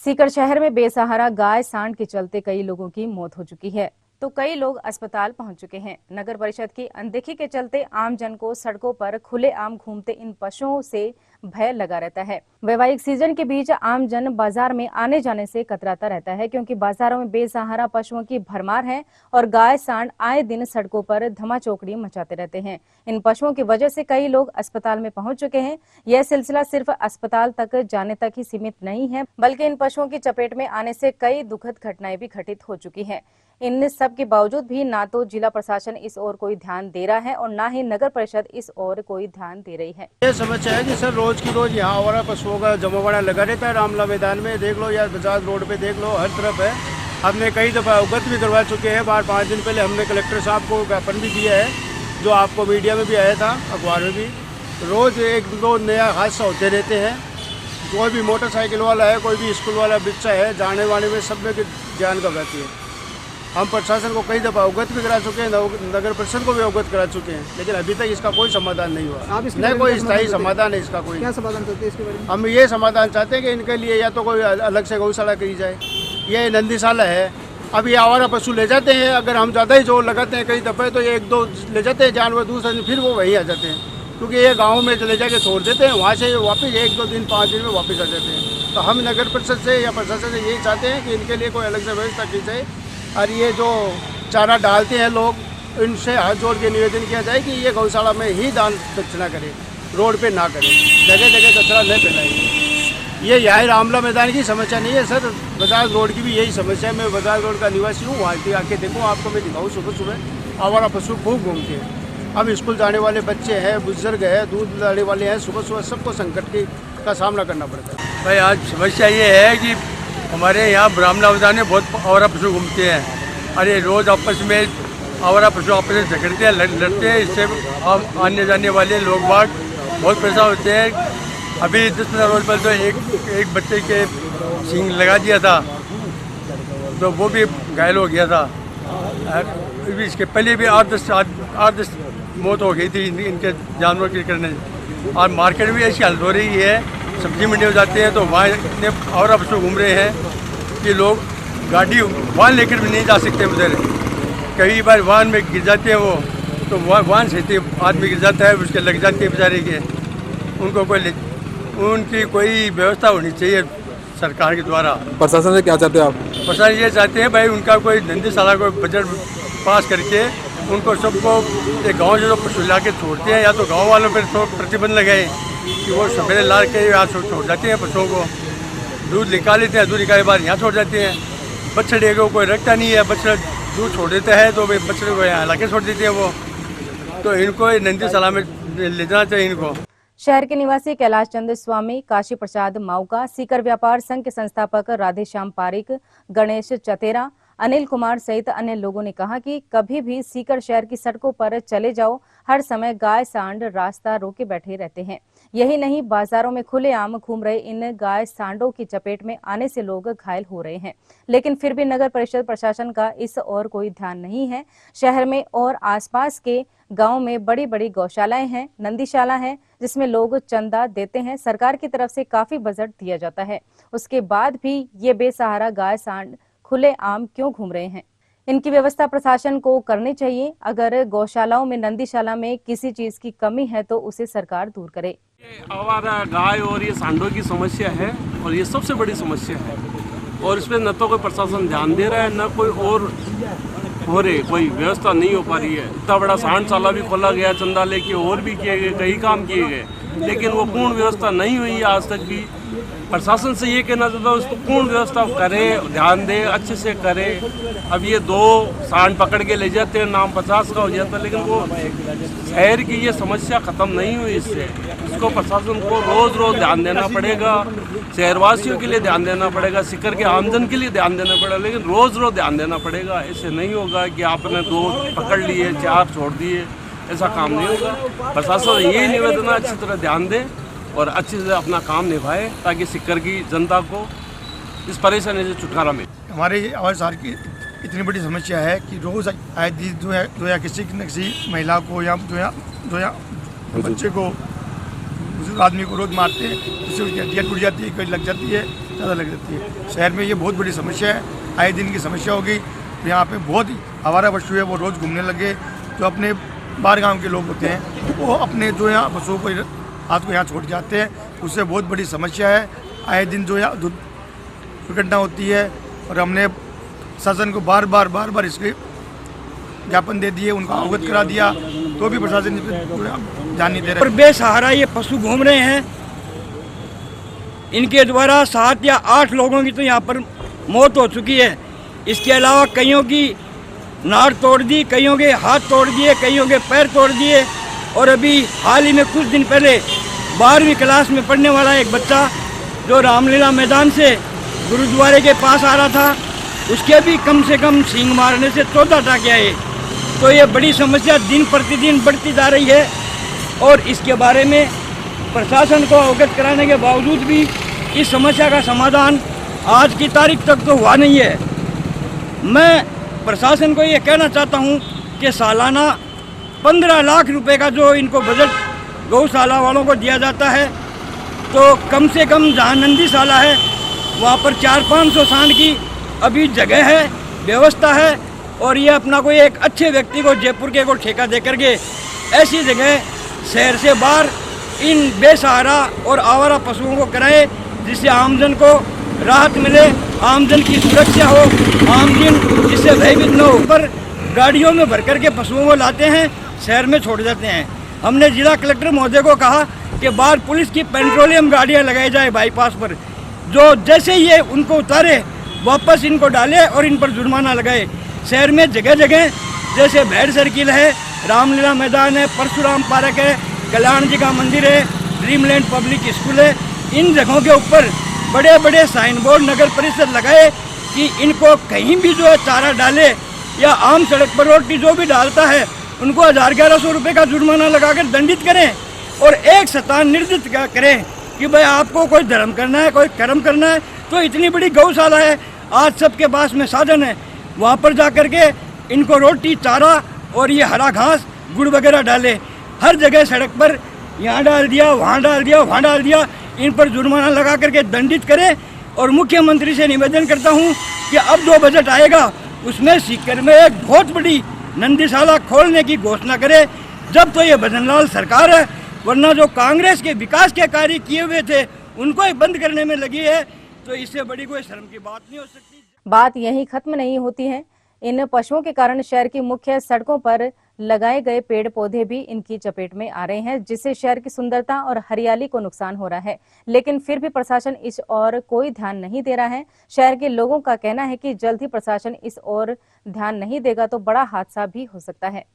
सीकर शहर में बेसहारा गाय सांड के चलते कई लोगों की मौत हो चुकी है तो कई लोग अस्पताल पहुंच चुके हैं। नगर परिषद की अनदेखी के चलते आम जन को सड़कों पर खुलेआम घूमते इन पशुओं से भय लगा रहता है। वैवाहिक सीजन के बीच आम जन बाजार में आने जाने से कतराता रहता है क्योंकि बाजारों में बेसहारा पशुओं की भरमार है और गाय सांड आए दिन सड़कों पर धमाचौकड़ी मचाते रहते हैं। इन पशुओं की वजह से कई लोग अस्पताल में पहुंच चुके हैं। यह सिलसिला सिर्फ अस्पताल तक जाने तक ही सीमित नहीं है, बल्कि इन पशुओं की चपेट में आने से कई दुखद घटनाएं भी घटित हो चुकी हैं। इन सब के बावजूद भी ना तो जिला प्रशासन इस ओर कोई ध्यान दे रहा है और ना ही नगर परिषद इस ओर कोई ध्यान दे रही है। ये समस्या है कि सर रोज की रोज यहाँ आवारा पशुओं का जमावड़ा लगा रहता है। रामला मैदान में देख लो या बजाज रोड पे देख लो, हर तरफ है। हमने कई दफ़ा अवगत भी करवा चुके हैं। 5 दिन पहले हमने कलेक्टर साहब को ज्ञापन भी दिया है, जो आपको मीडिया में भी आया था, अखबार में भी। रोज़ एक दो नया हादसा होते रहते हैं। कोई भी मोटरसाइकिल वाला है, कोई भी स्कूल वाला बच्चा है, जाने वाने में सब में जान घबराती है। हम प्रशासन को कई दफ़ा अवगत भी करा चुके हैं, नगर परिषद को भी अवगत करा चुके हैं, लेकिन अभी तक इसका कोई समाधान नहीं हुआ। नहीं कोई स्थायी समाधान है इसका। कोई क्या समाधान चाहते हैं इसके बारे में? हम ये समाधान चाहते हैं कि इनके लिए या तो कोई अलग से गौशाला करी जाए। ये नंदीशाला है, अब ये आवारा पशु ले जाते हैं। अगर हम ज़्यादा ही जोर लगाते हैं कई दफ़े तो ये 1-2 ले जाते हैं जानवर, दूसरे दिन फिर वो वहीं आ जाते हैं, क्योंकि ये गाँव में ले जाके छोड़ देते हैं, वहाँ से वापस 1-2 दिन 5 दिन में वापस आ जाते हैं। तो हम नगर परिषद से या प्रशासन से यही चाहते हैं कि इनके लिए कोई अलग से व्यवस्था की जाए। और ये जो चारा डालते हैं लोग, इनसे हाथ जोड़ के निवेदन किया जाए कि ये गौशाला में ही दान दक्षिणा करें, रोड पे ना करें, जगह जगह कचरा न फैलाएं। ये यहाँ रामला मैदान की समस्या नहीं है सर, बजाज रोड की भी यही समस्या है। मैं बजाज रोड का निवासी हूँ, वहाँ के आके देखो, आपको मैं दिखाऊँ। सुबह सुबह आवारा पशु खूब घूमते हैं। अब स्कूल जाने वाले बच्चे हैं, बुजुर्ग हैं, दूध लाने वाले हैं, सुबह सुबह सबको संकट का सामना करना पड़ता है। भाई आज समस्या ये है कि हमारे यहाँ रामला मैदान में बहुत आवारा पशु घूमते हैं। अरे रोज़ आपस में आवारा पशु आपस में झगड़ते हैं, लड़ते हैं। इससे आने जाने वाले लोग बाग बहुत परेशान होते हैं। अभी 10-15 रोज पहले तो एक बच्चे के सींग लगा दिया था, तो वो भी घायल हो गया था। इसके पहले भी 8-10 मौत हो गई थी इनके जानवर के करने। और मार्केट में ऐसी हालत हो रही है, सब्जी मंडी में जाते हैं तो वहाँ इतने आवारा पशु घूम रहे हैं कि लोग गाड़ी वाहन लेकर भी नहीं जा सकते उधर। कई बार वाहन में गिर जाते हैं वो, तो वाहन से आदमी गिर जाता है, उसके लग जाते हैं बेचारे के। उनकी कोई व्यवस्था होनी चाहिए सरकार के द्वारा। प्रशासन से क्या चाहते हैं आप? प्रशासन ये चाहते हैं भाई उनका कोई नंदीशाला को बजट पास करके उनको सबको एक गाँव जो पशु ला के छोड़ते हैं, या तो गाँव वालों पर तो प्रतिबंध लगाए कि वो सवेरे ला के यहाँ छोड़ जाते हैं पशुओं को, दूध निकाल लेते हैं, दूध निकालने के बाद यहाँ छोड़ जाते हैं। बछड़े को कोई रखता नहीं है, बछड़ा दूध छोड़ देता है तो बछड़े को यहाँ ला के छोड़ देते हैं वो। तो इनको नंदीशाला में ले जाना चाहिए इनको। शहर के निवासी कैलाश चंद्र स्वामी, काशी प्रसाद माउका, सीकर व्यापार संघ के संस्थापक राधेश्याम पारिक, गणेश चतेरा, अनिल कुमार सहित अन्य लोगों ने कहा कि कभी भी सीकर शहर की सड़कों पर चले जाओ, हर समय गाय सांड रास्ता रोके बैठे रहते हैं। यही नहीं, बाजारों में खुलेआम घूम रहे इन गाय सांडों की चपेट में आने से लोग घायल हो रहे हैं, लेकिन फिर भी नगर परिषद प्रशासन का इस ओर कोई ध्यान नहीं है। शहर में और आसपास के गांव में बड़ी बड़ी गौशालाएं हैं, नंदीशाला है, जिसमें लोग चंदा देते हैं। सरकार की तरफ से काफी बजट दिया जाता है, उसके बाद भी ये बेसहारा गाय सांड खुले आम क्यों घूम रहे हैं? इनकी व्यवस्था प्रशासन को करनी चाहिए। अगर गौशालाओं में, नंदीशाला में किसी चीज की कमी है तो उसे सरकार दूर करे। ये आवारा गाय और ये सांडों की समस्या है और ये सबसे बड़ी समस्या है, और इस पर न तो कोई प्रशासन ध्यान दे रहा है, न कोई और हो रहे, कोई व्यवस्था नहीं हो पा रही है। इतना बड़ा सांडशाला भी खोला गया, चंदा लेके और भी किए गए, कई काम किए गए, लेकिन वो पूर्ण व्यवस्था नहीं हुई है आज तक भी। प्रशासन से ये कहना चाहता हूँ उसको पूर्ण व्यवस्था करे, ध्यान दे, अच्छे से करे। अब ये 2 सांड पकड़ के ले जाते हैं, नाम 50 का हो जाता है, लेकिन वो शहर की ये समस्या ख़त्म नहीं हुई इससे। इसको प्रशासन को रोज़ रोज़ ध्यान देना पड़ेगा, शहरवासियों के लिए ध्यान देना पड़ेगा, सीकर के आमजन के लिए ध्यान देना पड़ेगा, लेकिन रोज़ रोज़ ध्यान देना पड़ेगा। ऐसे नहीं होगा कि आपने 2 पकड़ लिए, 4 छोड़ दिए, ऐसा काम नहीं होगा। प्रशासन यही निवेदन है, अच्छी तरह ध्यान दे और अच्छे से अपना काम निभाए, ताकि सीकर की जनता को इस परेशानी से छुटकारा मिले। हमारे और शहर की इतनी बड़ी समस्या है कि रोज़ आए दिन जो है किसी न किसी महिला को या बच्चे को, बुजुर्ग आदमी को रोज़ मारते हैं, जिससे उसकी हड्डियाँ टूट जाती है, कहीं लग जाती है। ज़्यादा लग जाती है। शहर में ये बहुत बड़ी समस्या है, आए दिन की समस्या होगी। यहाँ पे बहुत ही आवारा पशु है, वो रोज़ घूमने लगे। जो अपने बाहर गांव के लोग होते हैं वो अपने जो यहाँ पशुओं को रात को यहाँ छोड़ जाते हैं, उससे बहुत बड़ी समस्या है। आए दिन जो यहाँ दुर्घटना होती है और हमने शासन को बार बार इसके ज्ञापन दे दिए, उनको अवगत करा दिया, तो भी प्रशासन ध्यान नहीं दे रहा। और बेसहारा ये पशु घूम रहे हैं। इनके द्वारा 7 या 8 लोगों की तो यहाँ पर मौत हो चुकी है। इसके अलावा कईयों की नाड़ तोड़ दी, कईयों के हाथ तोड़ दिए, कईयों के पैर तोड़ दिए। और अभी हाल ही में कुछ दिन पहले 12वीं क्लास में पढ़ने वाला एक बच्चा जो रामलीला मैदान से गुरुद्वारे के पास आ रहा था, उसके भी कम से कम सींग मारने से 14 टाके आए। तो ये बड़ी समस्या दिन प्रतिदिन बढ़ती जा रही है और इसके बारे में प्रशासन को अवगत कराने के बावजूद भी इस समस्या का समाधान आज की तारीख तक तो हुआ नहीं है। मैं प्रशासन को ये कहना चाहता हूँ कि सालाना 15 लाख रुपए का जो इनको बजट गौशाला वालों को दिया जाता है, तो कम से कम जहाँ नंदीशाला है वहाँ पर 400-500 सांड की अभी जगह है, व्यवस्था है। और ये अपना कोई एक अच्छे व्यक्ति को जयपुर के को ठेका दे करके ऐसी जगह शहर से बाहर इन बेसहारा और आवारा पशुओं को कराए, जिससे आमजन को राहत मिले, आमजन की सुरक्षा हो, आमजन जिससे भयभीत न हो। पर गाड़ियों में भर करके पशुओं को लाते हैं, शहर में छोड़ जाते हैं। हमने जिला कलेक्टर महोदय को कहा कि बाहर पुलिस की पेट्रोलियम गाड़ियाँ लगाई जाए बाईपास पर, जो जैसे ये उनको उतारे वापस इनको डाले और इन पर जुर्माना लगाए। शहर में जगह जगह जैसे भेड़ सर्किल है, रामलीला मैदान है, परशुराम पार्क है, कल्याण जी का मंदिर है, ड्रीमलैंड पब्लिक स्कूल है, इन जगहों के ऊपर बड़े बड़े साइन बोर्ड नगर परिषद लगाए कि इनको कहीं भी जो है चारा डाले या आम सड़क पर रोटी जो भी डालता है उनको 1000-1100 रुपये का जुर्माना लगाकर दंडित करें और एक शतान निर्दिष्ट करें कि भाई आपको कोई धर्म करना है, कोई कर्म करना है, तो इतनी बड़ी गौशाला है, आज सबके पास में साधन है, वहाँ पर जा कर के इनको रोटी, चारा और ये हरा घास, गुड़ वगैरह डाले। हर जगह सड़क पर यहाँ डाल दिया, वहाँ डाल दिया, वहाँ डाल दिया, इन पर जुर्माना लगा करके दंडित करें। और मुख्यमंत्री से निवेदन करता हूँ कि अब जो बजट आएगा उसमें सीकर में एक बहुत बड़ी नंदीशाला खोलने की घोषणा करे। जब तो ये भजनलाल सरकार है, वरना जो कांग्रेस के विकास के कार्य किए हुए थे उनको ही बंद करने में लगी है, तो इससे बड़ी कोई शर्म की बात नहीं हो सकती। बात यहीं खत्म नहीं होती है। इन पशुओं के कारण शहर की मुख्य सड़कों पर लगाए गए पेड़ पौधे भी इनकी चपेट में आ रहे हैं, जिससे शहर की सुंदरता और हरियाली को नुकसान हो रहा है। लेकिन फिर भी प्रशासन इस ओर कोई ध्यान नहीं दे रहा है। शहर के लोगों का कहना है कि जल्द ही प्रशासन इस ओर ध्यान नहीं देगा तो बड़ा हादसा भी हो सकता है।